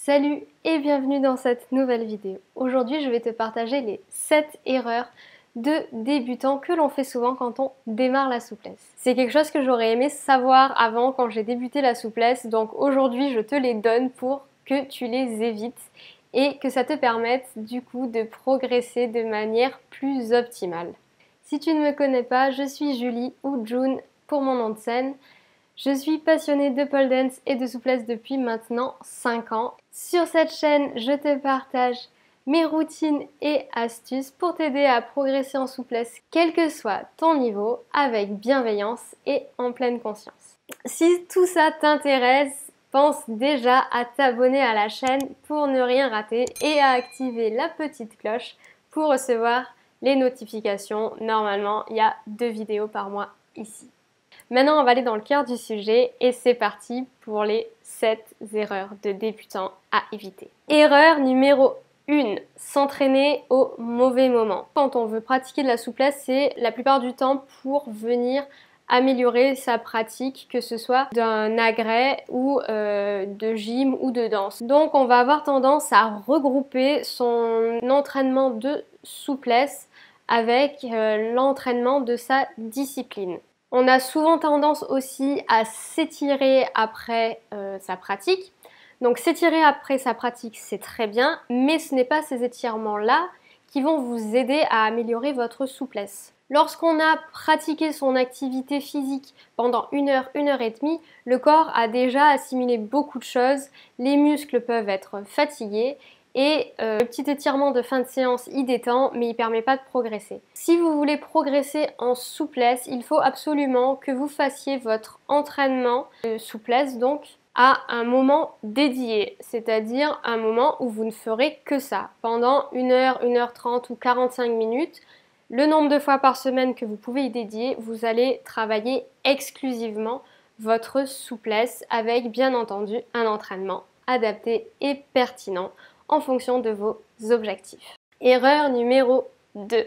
Salut et bienvenue dans cette nouvelle vidéo. Aujourd'hui, je vais te partager les 7 erreurs de débutants que l'on fait souvent quand on démarre la souplesse. C'est quelque chose que j'aurais aimé savoir avant quand j'ai débuté la souplesse, donc aujourd'hui je te les donne pour que tu les évites et que ça te permette du coup de progresser de manière plus optimale. Si tu ne me connais pas, je suis Julie ou June pour mon nom de scène. Je suis passionnée de pole dance et de souplesse depuis maintenant 5 ans. Sur cette chaîne, je te partage mes routines et astuces pour t'aider à progresser en souplesse, quel que soit ton niveau, avec bienveillance et en pleine conscience. Si tout ça t'intéresse, pense déjà à t'abonner à la chaîne pour ne rien rater et à activer la petite cloche pour recevoir les notifications. Normalement, il y a 2 vidéos par mois ici. Maintenant, on va aller dans le cœur du sujet et c'est parti pour les 7 erreurs de débutants à éviter. Erreur numéro 1, s'entraîner au mauvais moment. Quand on veut pratiquer de la souplesse, c'est la plupart du temps pour venir améliorer sa pratique, que ce soit d'un agrès ou de gym ou de danse. Donc on va avoir tendance à regrouper son entraînement de souplesse avec l'entraînement de sa discipline. On a souvent tendance aussi à s'étirer après sa pratique. Donc s'étirer après sa pratique, c'est très bien, mais ce n'est pas ces étirements-là qui vont vous aider à améliorer votre souplesse. Lorsqu'on a pratiqué son activité physique pendant 1 heure, 1 heure et demie, le corps a déjà assimilé beaucoup de choses, les muscles peuvent être fatigués et le petit étirement de fin de séance y détend, mais il ne permet pas de progresser. Si vous voulez progresser en souplesse, il faut absolument que vous fassiez votre entraînement de souplesse donc à un moment dédié, c'est-à-dire un moment où vous ne ferez que ça. Pendant 1 heure, 1 heure 30 ou 45 minutes, le nombre de fois par semaine que vous pouvez y dédier, vous allez travailler exclusivement votre souplesse avec bien entendu un entraînement adapté et pertinent en fonction de vos objectifs. Erreur numéro 2,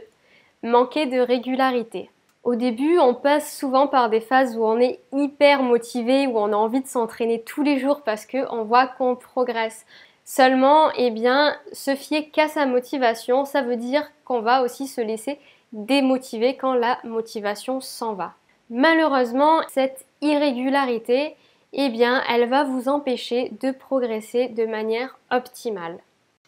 manquer de régularité. Au début, on passe souvent par des phases où on est hyper motivé, où on a envie de s'entraîner tous les jours parce qu'on voit qu'on progresse. Seulement, se fier qu'à sa motivation, ça veut dire qu'on va aussi se laisser démotiver quand la motivation s'en va. Malheureusement, cette irrégularité, elle va vous empêcher de progresser de manière optimale.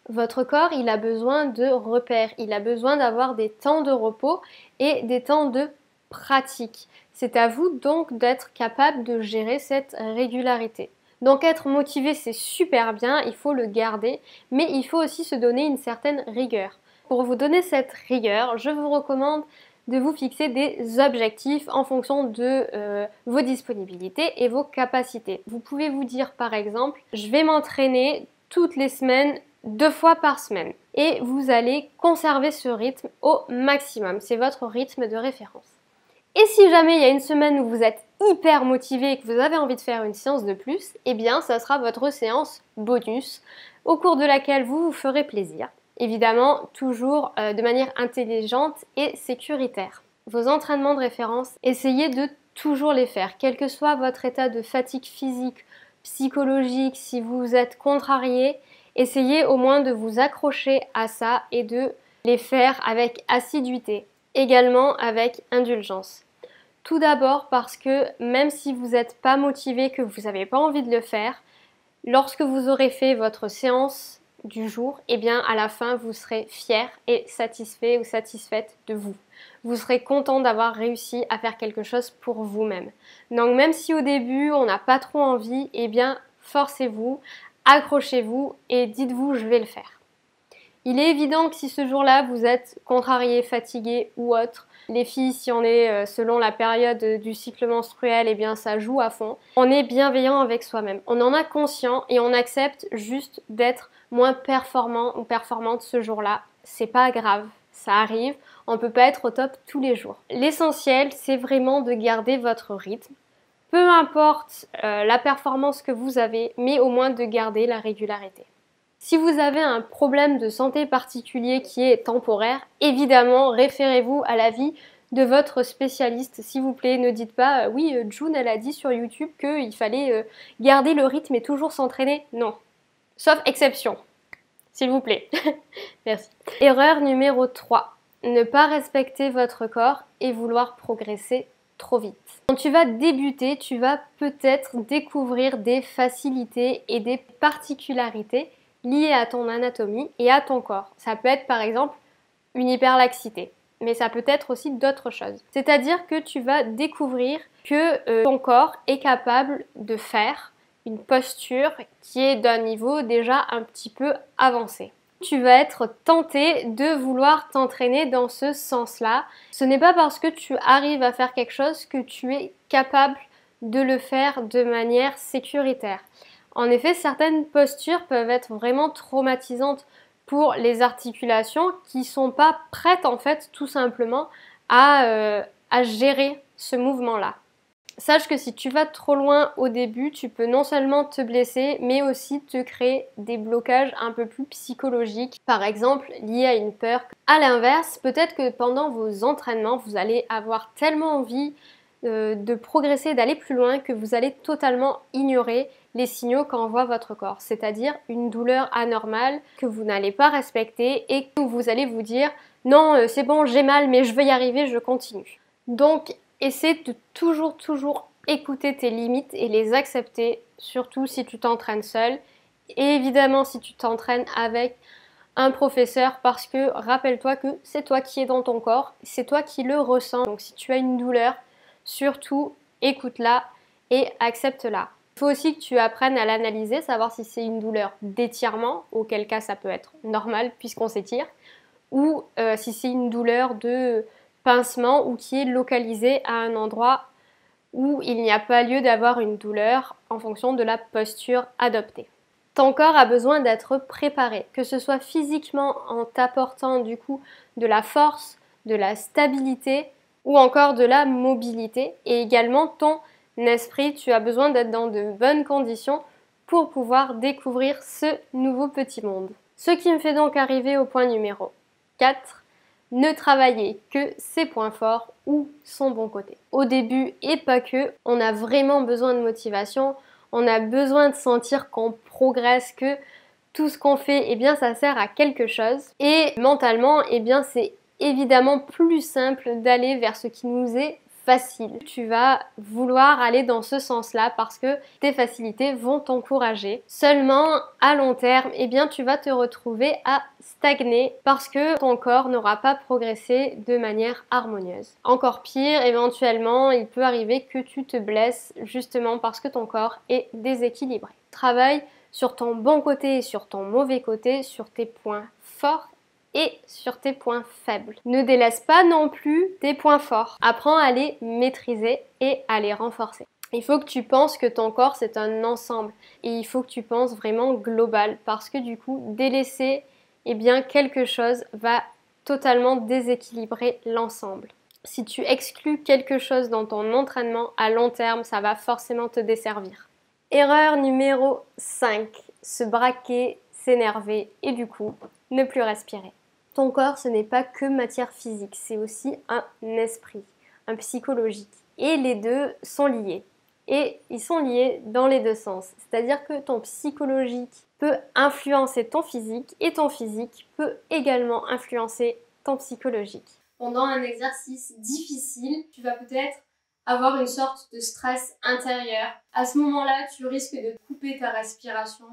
Votre corps, il a besoin de repères, il a besoin d'avoir des temps de repos et des temps de pratique. C'est à vous donc d'être capable de gérer cette régularité. Donc être motivé, c'est super bien, il faut le garder, mais il faut aussi se donner une certaine rigueur. Pour vous donner cette rigueur, je vous recommande de vous fixer des objectifs en fonction de vos disponibilités et vos capacités. Vous pouvez vous dire par exemple, je vais m'entraîner toutes les semaines 2 fois par semaine. Et vous allez conserver ce rythme au maximum. C'est votre rythme de référence. Et si jamais il y a une semaine où vous êtes hyper motivé et que vous avez envie de faire une séance de plus, ça sera votre séance bonus au cours de laquelle vous vous ferez plaisir. Évidemment, toujours de manière intelligente et sécuritaire. Vos entraînements de référence, essayez de toujours les faire, quel que soit votre état de fatigue physique, psychologique, si vous êtes contrarié, essayez au moins de vous accrocher à ça et de les faire avec assiduité, également avec indulgence. Tout d'abord parce que même si vous n'êtes pas motivé, que vous n'avez pas envie de le faire, lorsque vous aurez fait votre séance du jour, à la fin vous serez fier et satisfait ou satisfaite de vous. Vous serez content d'avoir réussi à faire quelque chose pour vous-même. Donc même si au début on n'a pas trop envie, forcez-vous, accrochez-vous et dites-vous je vais le faire. Il est évident que si ce jour-là vous êtes contrarié, fatigué ou autre, les filles, si on est selon la période du cycle menstruel, ça joue à fond. On est bienveillant avec soi-même. On en a conscience et on accepte juste d'être moins performant ou performante ce jour-là. C'est pas grave, ça arrive. On peut pas être au top tous les jours. L'essentiel, c'est vraiment de garder votre rythme. Peu importe la performance que vous avez, mais au moins de garder la régularité. Si vous avez un problème de santé particulier qui est temporaire, évidemment, référez-vous à l'avis de votre spécialiste, s'il vous plaît. Ne dites pas « oui, June, elle a dit sur YouTube qu'il fallait garder le rythme et toujours s'entraîner ». Non, Sauf exception, s'il vous plaît. Merci. Erreur numéro 3. Ne pas respecter votre corps et vouloir progresser trop vite. Quand tu vas débuter, tu vas peut-être découvrir des facilités et des particularités liées à ton anatomie et à ton corps. Ça peut être par exemple une hyperlaxité, mais ça peut être aussi d'autres choses. C'est-à-dire que tu vas découvrir que ton corps est capable de faire une posture qui est d'un niveau déjà un petit peu avancé. Tu vas être tenté de vouloir t'entraîner dans ce sens-là. Ce n'est pas parce que tu arrives à faire quelque chose que tu es capable de le faire de manière sécuritaire. En effet, certaines postures peuvent être vraiment traumatisantes pour les articulations qui ne sont pas prêtes en fait tout simplement à gérer ce mouvement-là. Sache que si tu vas trop loin au début, tu peux non seulement te blesser, mais aussi te créer des blocages un peu plus psychologiques, par exemple liés à une peur. À l'inverse, peut-être que pendant vos entraînements, vous allez avoir tellement envie de progresser, d'aller plus loin, que vous allez totalement ignorer les signaux qu'envoie votre corps, c'est-à-dire une douleur anormale que vous n'allez pas respecter et que vous allez vous dire « Non, c'est bon, j'ai mal, mais je veux y arriver, je continue ». Donc, essaie de toujours écouter tes limites et les accepter, surtout si tu t'entraînes seul. Et évidemment si tu t'entraînes avec un professeur, parce que rappelle-toi que c'est toi qui es dans ton corps, c'est toi qui le ressens. Donc si tu as une douleur, surtout écoute-la et accepte-la. Il faut aussi que tu apprennes à l'analyser, savoir si c'est une douleur d'étirement, auquel cas ça peut être normal puisqu'on s'étire, ou si c'est une douleur de pincement ou qui est localisée à un endroit où il n'y a pas lieu d'avoir une douleur en fonction de la posture adoptée. Ton corps a besoin d'être préparé, que ce soit physiquement en t'apportant du coup de la force, de la stabilité ou encore de la mobilité, et également ton esprit, tu as besoin d'être dans de bonnes conditions pour pouvoir découvrir ce nouveau petit monde. Ce qui me fait donc arriver au point numéro 4, ne travailler que ses points forts ou son bon côté. Au début et pas que, on a vraiment besoin de motivation, on a besoin de sentir qu'on progresse, que tout ce qu'on fait, eh bien, ça sert à quelque chose. Et mentalement, eh bien, c'est évidemment plus simple d'aller vers ce qui nous est facile. Tu vas vouloir aller dans ce sens-là parce que tes facilités vont t'encourager. Seulement, à long terme, eh bien, tu vas te retrouver à stagner parce que ton corps n'aura pas progressé de manière harmonieuse. Encore pire, éventuellement, il peut arriver que tu te blesses justement parce que ton corps est déséquilibré. Travaille sur ton bon côté et sur ton mauvais côté, sur tes points forts et sur tes points faibles. Ne délaisse pas non plus tes points forts. Apprends à les maîtriser et à les renforcer. Il faut que tu penses que ton corps c'est un ensemble et il faut que tu penses vraiment global parce que du coup délaisser eh bien quelque chose va totalement déséquilibrer l'ensemble. Si tu exclus quelque chose dans ton entraînement à long terme, ça va forcément te desservir. Erreur numéro 5, se braquer, s'énerver et du coup ne plus respirer. Ton corps, ce n'est pas que matière physique, c'est aussi un esprit, un psychologique. Et les deux sont liés. Et ils sont liés dans les deux sens. C'est-à-dire que ton psychologique peut influencer ton physique et ton physique peut également influencer ton psychologique. Pendant un exercice difficile, tu vas peut-être avoir une sorte de stress intérieur. À ce moment-là, tu risques de couper ta respiration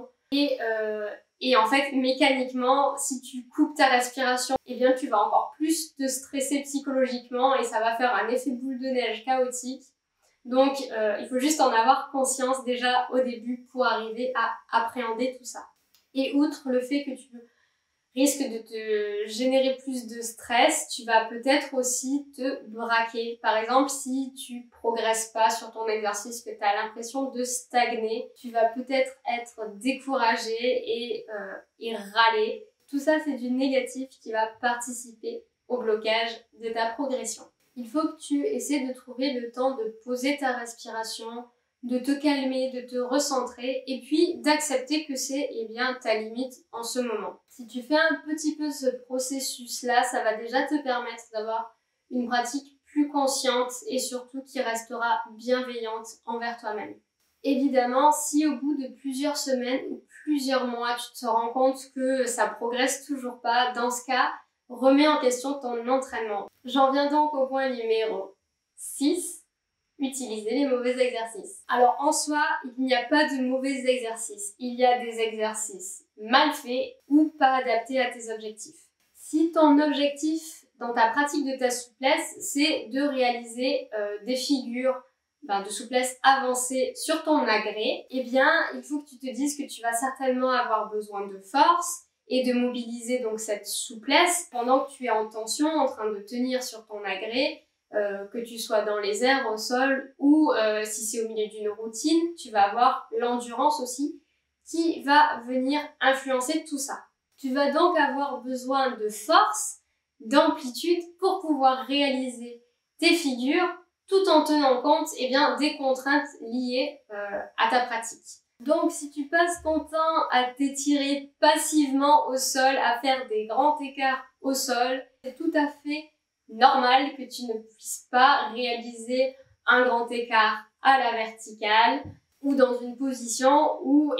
et en fait, mécaniquement, si tu coupes ta respiration, eh bien, tu vas encore plus te stresser psychologiquement et ça va faire un effet boule de neige chaotique. Donc, il faut juste en avoir conscience déjà au début pour arriver à appréhender tout ça. Et outre le fait que tu risque de te générer plus de stress, tu vas peut-être aussi te braquer. Par exemple, si tu progresses pas sur ton exercice, que tu as l'impression de stagner, tu vas peut-être être découragé et râler. Tout ça, c'est du négatif qui va participer au blocage de ta progression. Il faut que tu essaies de trouver le temps de poser ta respiration, de te calmer, de te recentrer et puis d'accepter que c'est bien ta limite en ce moment. Si tu fais un petit peu ce processus-là, ça va déjà te permettre d'avoir une pratique plus consciente et surtout qui restera bienveillante envers toi-même. Évidemment, si au bout de plusieurs semaines ou plusieurs mois, tu te rends compte que ça progresse toujours pas, dans ce cas, remets en question ton entraînement. J'en viens donc au point numéro 6, utiliser les mauvais exercices. Alors en soi, il n'y a pas de mauvais exercices, il y a des exercices mal faits ou pas adaptés à tes objectifs. Si ton objectif dans ta pratique de ta souplesse, c'est de réaliser des figures de souplesse avancée sur ton agrès, eh bien, il faut que tu te dises que tu vas certainement avoir besoin de force et de mobiliser donc cette souplesse pendant que tu es en tension, en train de tenir sur ton agrès, que tu sois dans les airs, au sol ou si c'est au milieu d'une routine, tu vas avoir l'endurance aussi qui va venir influencer tout ça. Tu vas donc avoir besoin de force, d'amplitude pour pouvoir réaliser tes figures tout en tenant compte des contraintes liées à ta pratique. Donc si tu passes ton temps à t'étirer passivement au sol, à faire des grands écarts au sol, c'est tout à fait normal que tu ne puisses pas réaliser un grand écart à la verticale ou dans une position où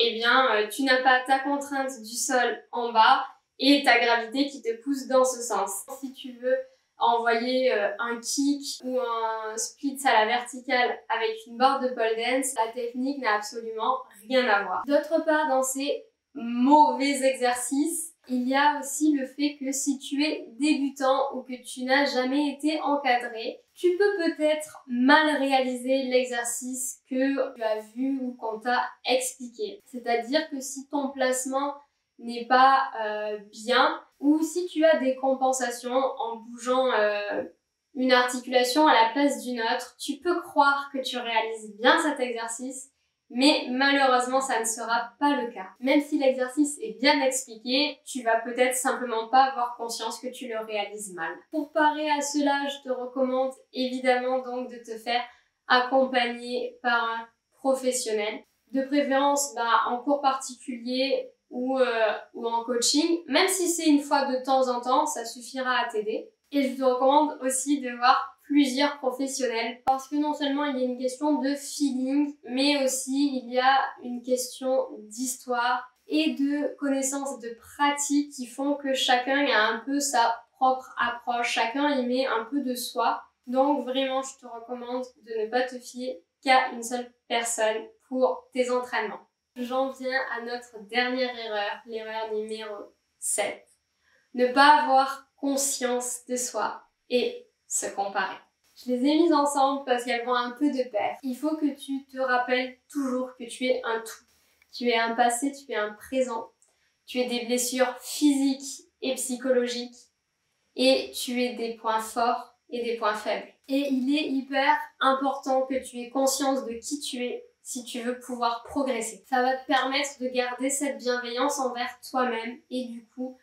tu n'as pas ta contrainte du sol en bas et ta gravité qui te pousse dans ce sens. Si tu veux envoyer un kick ou un split à la verticale avec une barre de pole dance, la technique n'a absolument rien à voir. D'autre part, dans ces mauvais exercices, il y a aussi le fait que si tu es débutant ou que tu n'as jamais été encadré, tu peux peut-être mal réaliser l'exercice que tu as vu ou qu'on t'a expliqué. C'est-à-dire que si ton placement n'est pas bien, ou si tu as des compensations en bougeant une articulation à la place d'une autre, tu peux croire que tu réalises bien cet exercice, mais malheureusement ça ne sera pas le cas. Même si l'exercice est bien expliqué, tu vas peut-être simplement pas avoir conscience que tu le réalises mal. Pour parer à cela, je te recommande évidemment donc de te faire accompagner par un professionnel, de préférence en cours particulier ou en coaching, même si c'est une fois de temps en temps, ça suffira à t'aider. Et je te recommande aussi de voir plusieurs professionnels parce que non seulement il y a une question de feeling, mais aussi il y a une question d'histoire et de connaissances de pratique qui font que chacun a un peu sa propre approche, chacun y met un peu de soi. Donc vraiment, je te recommande de ne pas te fier qu'à une seule personne pour tes entraînements. J'en viens à notre dernière erreur, l'erreur numéro 7. Ne pas avoir conscience de soi et se comparer. Je les ai mises ensemble parce qu'elles vont un peu de pair. Il faut que tu te rappelles toujours que tu es un tout. Tu es un passé, tu es un présent. Tu es des blessures physiques et psychologiques. Et tu es des points forts et des points faibles. Et il est hyper important que tu aies conscience de qui tu es si tu veux pouvoir progresser. Ça va te permettre de garder cette bienveillance envers toi-même et du coup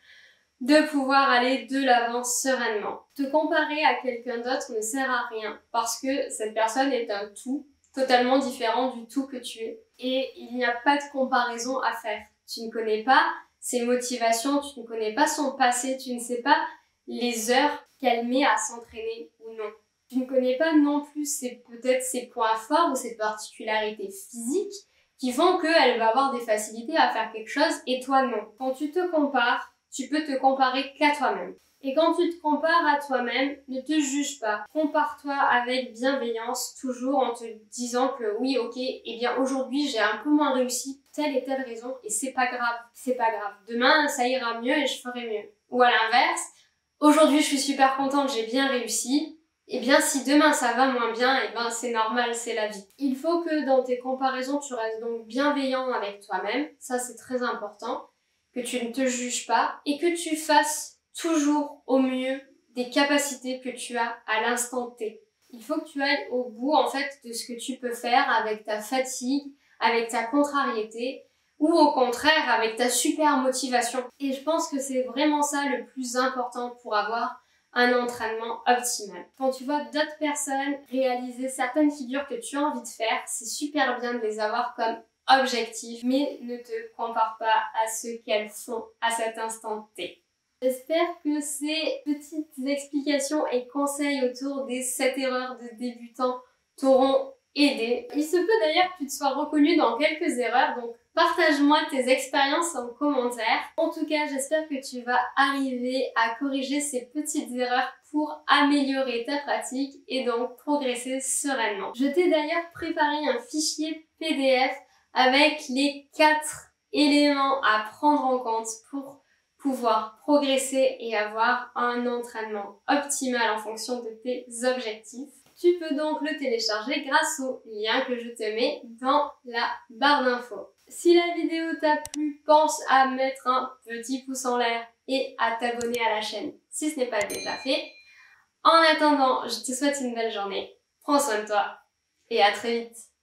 de pouvoir aller de l'avant sereinement. Te comparer à quelqu'un d'autre ne sert à rien parce que cette personne est un tout totalement différent du tout que tu es et il n'y a pas de comparaison à faire. Tu ne connais pas ses motivations, tu ne connais pas son passé, tu ne sais pas les heures qu'elle met à s'entraîner ou non. Tu ne connais pas non plus peut-être ses points forts ou ses particularités physiques qui font qu'elle va avoir des facilités à faire quelque chose et toi non. Quand tu te compares, tu peux te comparer qu'à toi-même. Et quand tu te compares à toi-même, ne te juge pas. Compare-toi avec bienveillance, toujours en te disant que oui, ok, aujourd'hui j'ai un peu moins réussi pour telle et telle raison et c'est pas grave, c'est pas grave. Demain ça ira mieux et je ferai mieux. Ou à l'inverse, aujourd'hui je suis super contente, j'ai bien réussi. Si demain ça va moins bien, c'est normal, c'est la vie. Il faut que dans tes comparaisons, tu restes donc bienveillant avec toi-même. Ça, c'est très important. Que tu ne te juges pas et que tu fasses toujours au mieux des capacités que tu as à l'instant T. Il faut que tu ailles au bout, de ce que tu peux faire avec ta fatigue, avec ta contrariété ou au contraire avec ta super motivation. Et je pense que c'est vraiment ça le plus important pour avoir un entraînement optimal. Quand tu vois d'autres personnes réaliser certaines figures que tu as envie de faire, c'est super bien de les avoir comme objectifs, mais ne te compare pas à ce qu'elles font à cet instant T. J'espère que ces petites explications et conseils autour des 7 erreurs de débutants t'auront aidé. Il se peut d'ailleurs que tu te sois reconnu dans quelques erreurs, donc Partage-moi tes expériences en commentaire. En tout cas, j'espère que tu vas arriver à corriger ces petites erreurs pour améliorer ta pratique et donc progresser sereinement. Je t'ai d'ailleurs préparé un fichier PDF avec les 4 éléments à prendre en compte pour pouvoir progresser et avoir un entraînement optimal en fonction de tes objectifs. Tu peux donc le télécharger grâce au lien que je te mets dans la barre d'infos. Si la vidéo t'a plu, pense à mettre un petit pouce en l'air et à t'abonner à la chaîne si ce n'est pas déjà fait. En attendant, je te souhaite une belle journée. Prends soin de toi et à très vite.